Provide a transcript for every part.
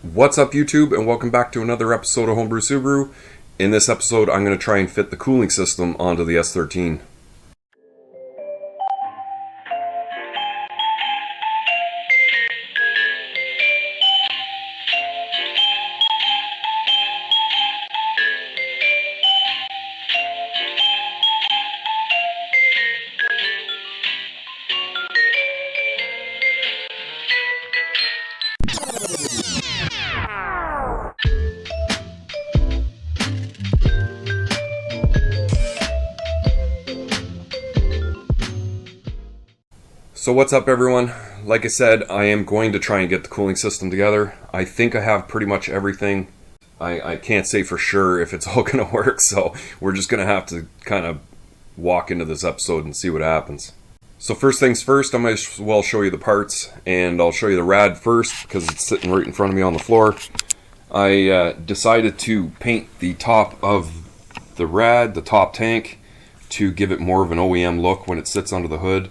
What's up YouTube, and welcome back to another episode of Homebrew Subaru. In this episode I'm going to try and fit the cooling system onto the S13. So what's up everyone? Like I said, I am going to try and get the cooling system together. I think I have pretty much everything. I can't say for sure if it's all going to work, so we're just going to have to kind of walk into this episode and see what happens. So first things first, I might as well show you the parts, and I'll show you the rad first because it's sitting right in front of me on the floor. I decided to paint the top of the rad, the top tank, to give it more of an OEM look when it sits under the hood.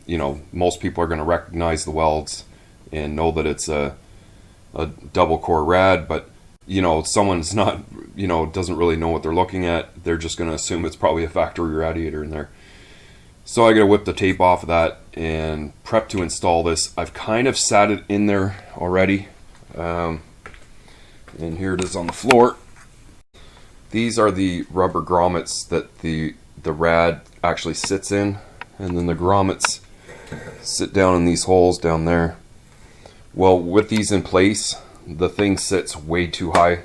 You know, most people are going to recognize the welds and know that it's a double core rad, but you know, someone's not, you know, doesn't really know what they're looking at. They're just going to assume it's probably a factory radiator in there. So I got to whip the tape off of that and prep to install this. I've kind of sat it in there already, and here it is on the floor. These are the rubber grommets that the rad actually sits in, and then the grommets sit down in these holes down there. Well, with these in place, the thing sits way too high,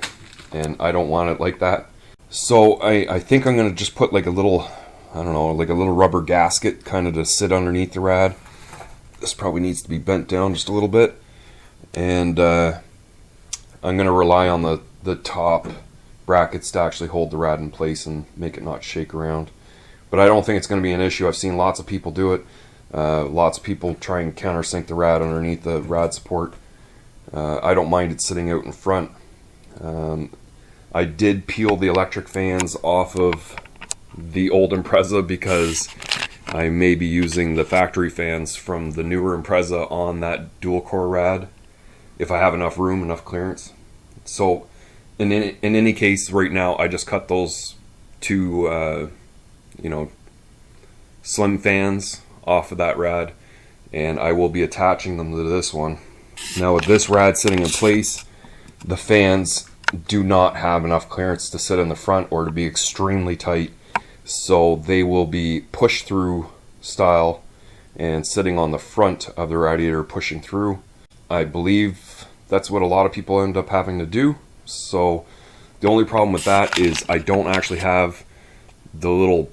and I don't want it like that. So I think I'm gonna just put like a little, I don't know, like a little rubber gasket kind of to sit underneath the rad. This probably needs to be bent down just a little bit, and I'm gonna rely on the top brackets to actually hold the rad in place and make it not shake around. But I don't think it's going to be an issue. I've seen lots of people do it. Lots of people try and countersink the rad underneath the rad support. I don't mind it sitting out in front. I did peel the electric fans off of the old Impreza because I may be using the factory fans from the newer Impreza on that dual core rad if I have enough room, enough clearance. So in any case, right now I just cut those two you know, slim fans off of that rad, and I will be attaching them to this one. Now with this rad sitting in place, the fans do not have enough clearance to sit in the front or to be extremely tight, so they will be push through style and sitting on the front of the radiator pushing through. I believe that's what a lot of people end up having to do. So the only problem with that is I don't actually have the little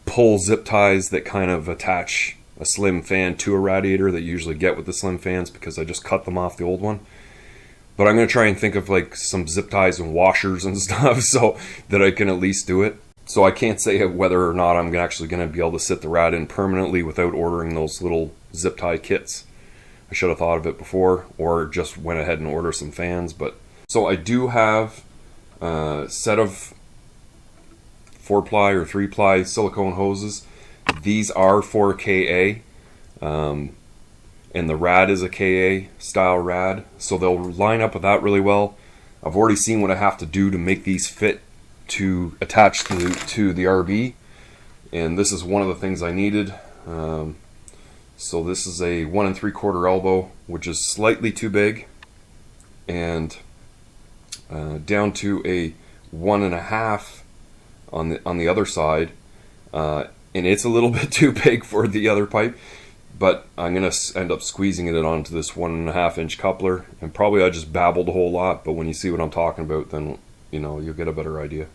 pull zip ties that kind of attach a slim fan to a radiator that you usually get with the slim fans, because I just cut them off the old one. But I'm going to try and think of like some zip ties and washers and stuff so that I can at least do it. So I can't say whether or not I'm actually going to be able to sit the rad in permanently without ordering those little zip tie kits. I should have thought of it before, or just went ahead and ordered some fans. But so I do have a set of 4-ply or 3-ply silicone hoses. These are for KA, and the rad is a KA style rad, so they'll line up with that really well. I've already seen what I have to do to make these fit to attach to the RV, and this is one of the things I needed. So this is a 1 3/4 elbow, which is slightly too big, and down to a 1.5 on the other side, and it's a little bit too big for the other pipe, but I'm gonna end up squeezing it onto this 1.5 inch coupler, and probably I just babbled a whole lot, but when you see what I'm talking about, then you know, you'll get a better idea.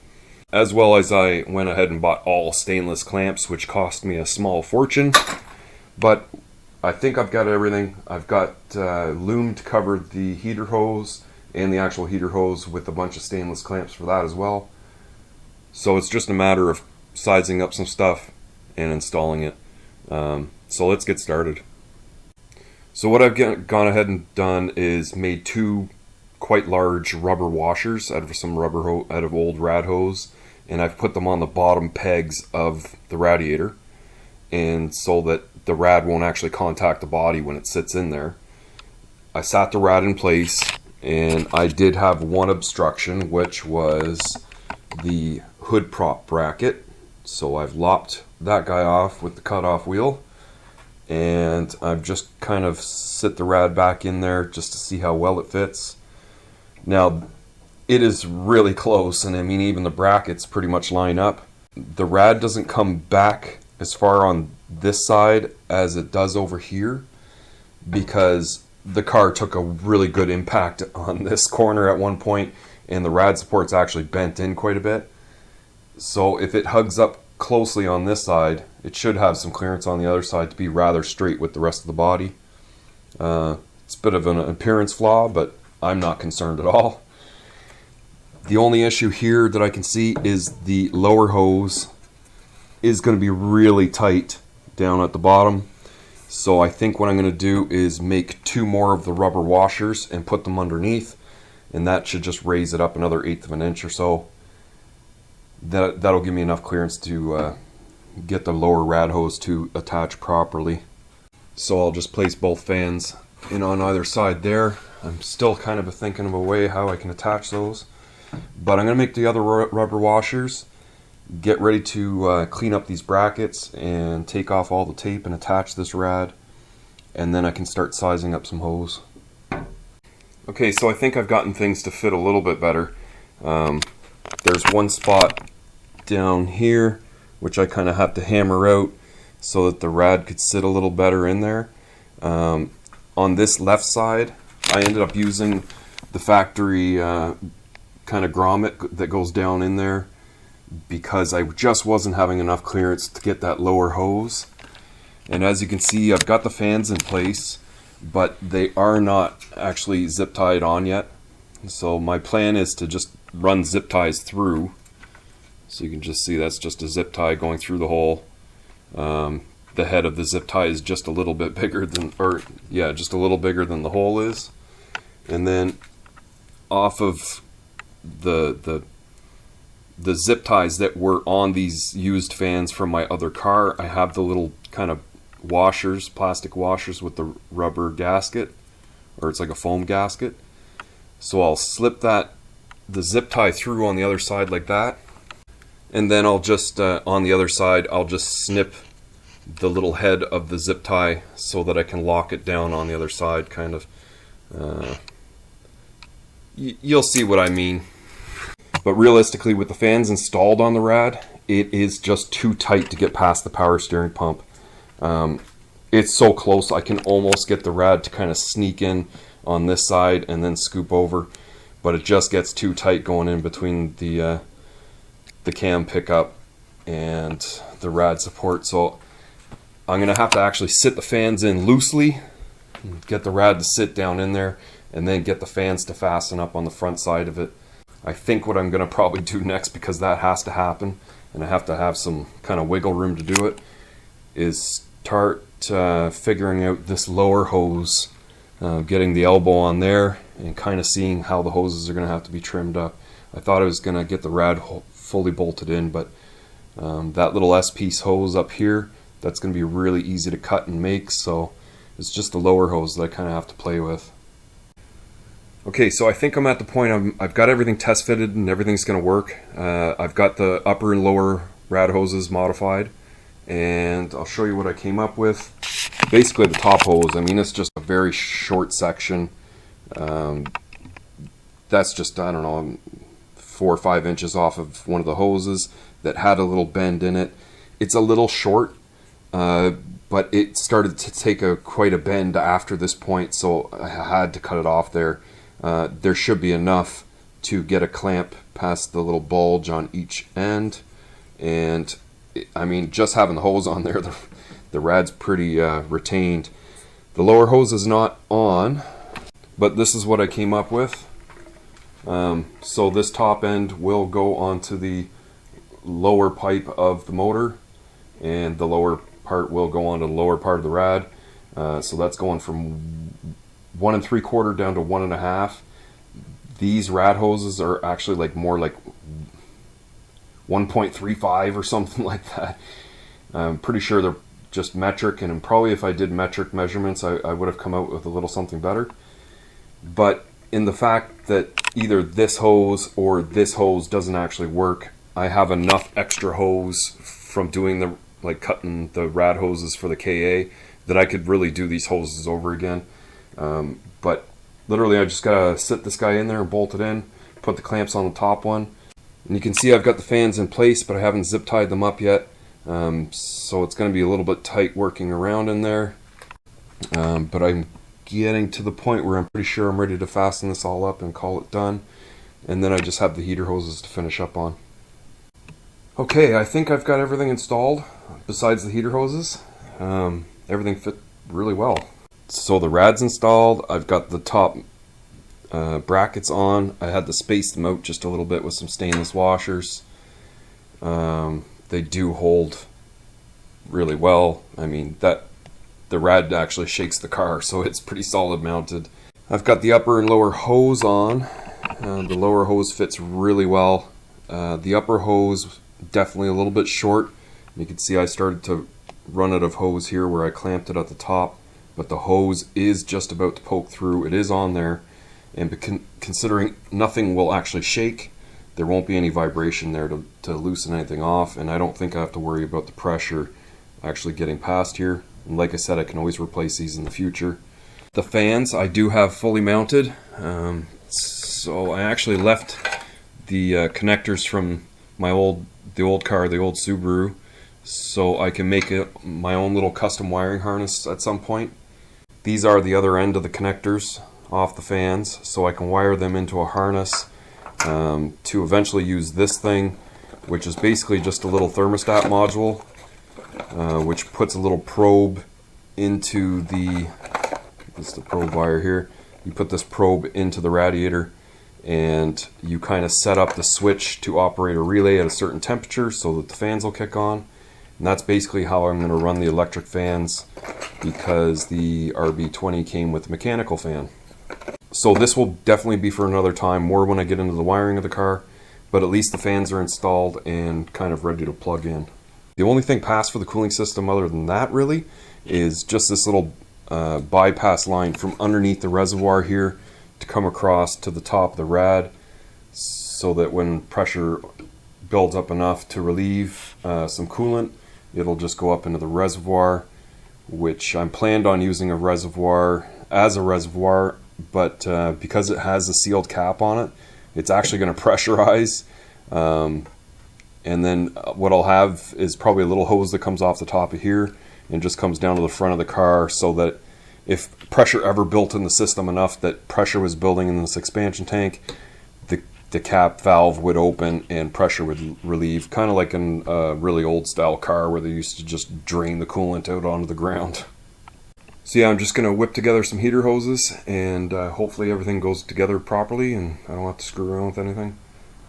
As well as I went ahead and bought all stainless clamps, which cost me a small fortune, but I think I've got everything. I've got loom to cover the heater hose and the actual heater hose with a bunch of stainless clamps for that as well. So it's just a matter of sizing up some stuff and installing it. So let's get started. So what I've gone ahead and done is made two quite large rubber washers out of some out of old rad hose, and I've put them on the bottom pegs of the radiator, and so that the rad won't actually contact the body when it sits in there. I sat the rad in place, And I did have one obstruction, which was the hood prop bracket. So I've lopped that guy off with the cutoff wheel, and I've just kind of sit the rad back in there just to see how well it fits. Now it is really close, and I mean even the brackets pretty much line up. The rad doesn't come back as far on this side as it does over here, because the car took a really good impact on this corner at one point, and the rad support's actually bent in quite a bit. So if it hugs up closely on this side, it should have some clearance on the other side to be rather straight with the rest of the body. It's a bit of an appearance flaw, but I'm not concerned at all. The only issue here that I can see is the lower hose is going to be really tight down at the bottom. So I think what I'm going to do is make 2 more of the rubber washers and put them underneath, and that should just raise it up another 1/8 of an inch or so. That'll give me enough clearance to get the lower rad hose to attach properly. So I'll just place both fans in on either side there. I'm still kind of thinking of a way how I can attach those, but I'm going to make the other rubber washers, get ready to clean up these brackets and take off all the tape and attach this rad, and then I can start sizing up some hose. Okay, so I think I've gotten things to fit a little bit better. There's one spot down here which I kind of have to hammer out so that the rad could sit a little better in there. On this left side, I ended up using the factory kind of grommet that goes down in there, because I just wasn't having enough clearance to get that lower hose. And as you can see, I've got the fans in place, but they are not actually zip tied on yet. So my plan is to just run zip ties through. So you can just see that's just a zip tie going through the hole. The head of the zip tie is just a little bit bigger than, just a little bigger than the hole is. And then off of the zip ties that were on these used fans from my other car, I have the little kind of washers, plastic washers with the rubber gasket, or it's like a foam gasket. So I'll slip the zip tie through on the other side like that, and then I'll just on the other side I'll just snip the little head of the zip tie so that I can lock it down on the other side, kind of. You'll see what I mean. But realistically, with the fans installed on the rad, it is just too tight to get past the power steering pump. It's so close I can almost get the rad to kind of sneak in on this side and then scoop over, but it just gets too tight going in between the cam pickup and the rad support. So I'm going to have to actually sit the fans in loosely, get the rad to sit down in there, and then get the fans to fasten up on the front side of it. I think what I'm going to probably do next, because that has to happen and I have to have some kind of wiggle room to do it, is start figuring out this lower hose, getting the elbow on there and kind of seeing how the hoses are going to have to be trimmed up. I thought I was going to get the rad fully bolted in, but that little S-piece hose up here, that's going to be really easy to cut and make, so it's just the lower hose that I kind of have to play with. Okay, so I think I'm at the point I've got everything test fitted and everything's going to work. I've got the upper and lower rad hoses modified, and I'll show you what I came up with. Basically the top hose, I mean, it's just a very short section. That's just, I don't know, 4 or 5 inches off of one of the hoses that had a little bend in it. It's a little short, but it started to take quite a bend after this point, so I had to cut it off there. There should be enough to get a clamp past the little bulge on each end, and I mean, just having the hose on there, the rad's pretty retained. The lower hose is not on, but this is what I came up with. So this top end will go onto the lower pipe of the motor, and the lower part will go onto the lower part of the rad. So that's going from 1 3/4 down to 1 1/2. These rad hoses are actually like more like 1.35 or something like that. I'm pretty sure they're just metric, and probably if I did metric measurements I would have come out with a little something better. But in the fact that either this hose or this hose doesn't actually work, I have enough extra hose from doing the, like cutting the rad hoses for the KA, that I could really do these hoses over again. But literally I just gotta sit this guy in there and bolt it in, put the clamps on the top one. And you can see I've got the fans in place, but I haven't zip tied them up yet. So it's going to be a little bit tight working around in there. But I'm getting to the point where I'm pretty sure I'm ready to fasten this all up and call it done. And then I just have the heater hoses to finish up on. Okay, I think I've got everything installed besides the heater hoses. Everything fit really well. So the rad's installed. I've got the top brackets on. I had to space them out just a little bit with some stainless washers. They do hold really well. I mean, that the rad actually shakes the car, so it's pretty solid mounted. I've got the upper and lower hose on. The lower hose fits really well. The upper hose definitely a little bit short. You can see I started to run out of hose here where I clamped it at the top, but the hose is just about to poke through. It is on there, and considering nothing will actually shake, there won't be any vibration there to loosen anything off, and I don't think I have to worry about the pressure actually getting past here. And like I said, I can always replace these in the future. The fans I do have fully mounted, so I actually left the connectors from the old car, the old Subaru, so I can make it my own little custom wiring harness at some point. These are the other end of the connectors off the fans, so I can wire them into a harness to eventually use this thing, which is basically just a little thermostat module, which puts a little probe into this is the probe wire here. You put this probe into the radiator, and you kind of set up the switch to operate a relay at a certain temperature so that the fans will kick on. And that's basically how I'm going to run the electric fans, because the RB20 came with a mechanical fan. So this will definitely be for another time, more when I get into the wiring of the car, but at least the fans are installed and kind of ready to plug in. The only thing past for the cooling system other than that really is just this little bypass line from underneath the reservoir here to come across to the top of the rad, so that when pressure builds up enough to relieve some coolant, it'll just go up into the reservoir, which I'm planned on using a reservoir as a reservoir, but because it has a sealed cap on it, it's actually going to pressurize, and then what I'll have is probably a little hose that comes off the top of here and just comes down to the front of the car, so that if pressure ever built in the system enough that pressure was building in this expansion tank, the cap valve would open and pressure would relieve, kind of like in a really old style car where they used to just drain the coolant out onto the ground. So yeah, I'm just going to whip together some heater hoses, and hopefully everything goes together properly and I don't have to screw around with anything.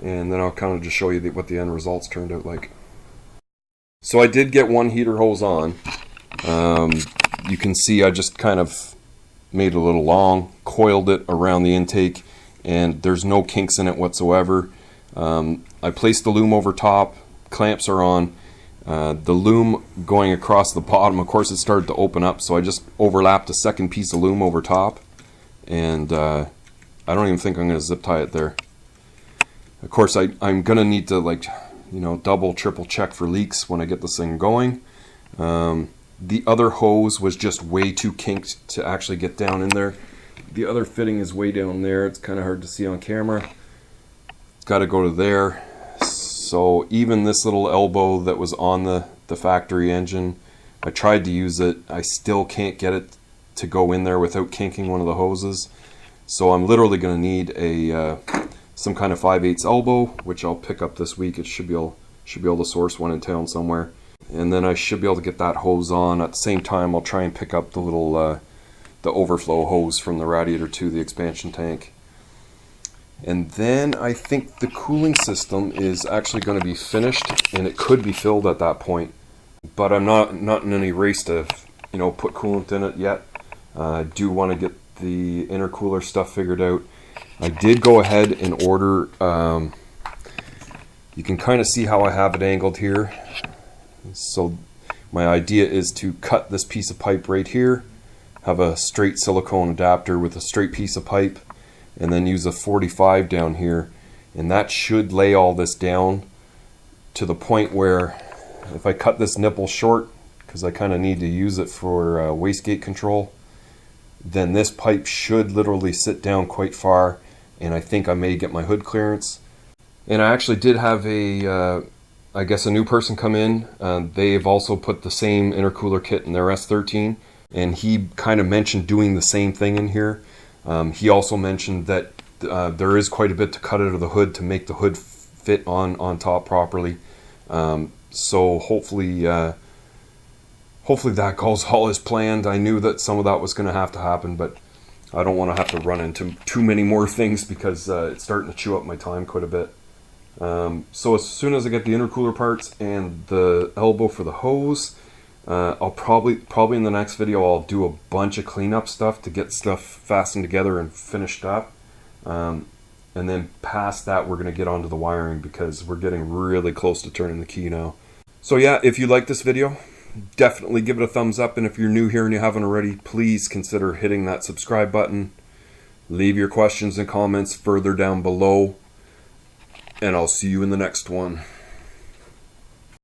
And then I'll kind of just show you what the end results turned out like. So I did get one heater hose on. You can see I just kind of made it a little long, coiled it around the intake, and there's no kinks in it whatsoever. I placed the loom over top, clamps are on. The loom going across the bottom, of course it started to open up, so I just overlapped a second piece of loom over top, and I don't even think I'm going to zip tie it there. Of course I'm going to need to double, triple check for leaks when I get this thing going. The other hose was just way too kinked to actually get down in there. The other fitting is way down there. It's kind of hard to see on camera. It's got to go to there. So even this little elbow that was on the factory engine, I tried to use it. I still can't get it to go in there without kinking one of the hoses. So I'm literally going to need a some kind of 5/8 elbow, which I'll pick up this week. It should be able to source one in town somewhere. And then I should be able to get that hose on. At the same time, I'll try and pick up the little the overflow hose from the radiator to the expansion tank. And then I think the cooling system is actually going to be finished, and it could be filled at that point. But I'm not in any race to put coolant in it yet. I do want to get the intercooler stuff figured out. I did go ahead and order. You can kind of see how I have it angled here. So my idea is to cut this piece of pipe right here, have a straight silicone adapter with a straight piece of pipe, and then use a 45 down here, and that should lay all this down to the point where if I cut this nipple short, because I kind of need to use it for wastegate control, then this pipe should literally sit down quite far, and I think I may get my hood clearance. And I actually did have I guess a new person come in. They've also put the same intercooler kit in their S13, and he kind of mentioned doing the same thing in here. He also mentioned that there is quite a bit to cut out of the hood to make the hood fit on top properly. So hopefully that goes all as planned. I knew that some of that was going to have to happen, but I don't want to have to run into too many more things because it's starting to chew up my time quite a bit. So as soon as I get the intercooler parts and the elbow for the hose, I'll probably in the next video I'll do a bunch of cleanup stuff to get stuff fastened together and finished up. And then past that we're going to get onto the wiring because we're getting really close to turning the key now. So yeah, if you like this video, definitely give it a thumbs up, and if you're new here and you haven't already, please consider hitting that subscribe button. Leave your questions and comments further down below, and I'll see you in the next one.